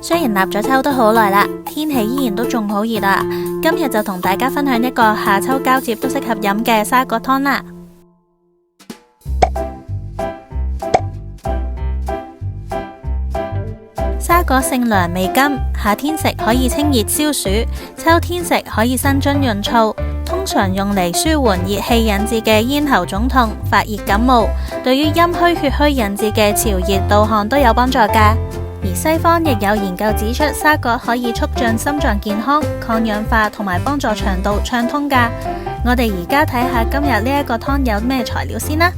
雖然立咗秋都好耐啦，天氣依然都仲好熱啊。今日就同大家分享一個夏秋交接都適合飲嘅沙葛湯啦。沙葛性涼味甘，夏天食可以清熱消暑，秋天食可以生津潤燥。通常用嚟舒緩熱氣引致嘅咽喉腫痛、發熱感冒，對於陰虛血虛引致嘅潮熱盜汗都有幫助㗎。而西方亦有研究指出，沙葛可以促進心臟健康、抗氧化同埋幫助腸道暢通㗎。我哋而家睇下今日呢一個湯有咩材料先啦。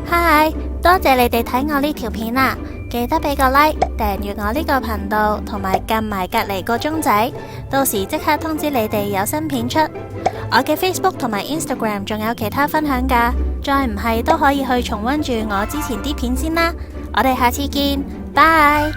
嗨，多謝你哋睇我呢條片啊！記得俾個 like、訂閱我呢個頻道，同埋撳埋隔離個鐘仔，到時即刻通知你哋有新片出。我嘅 Facebook 同埋 Instagram 仲有其他分享㗎，再唔係都可以去重溫住我之前啲片先啦。我哋下次見，拜。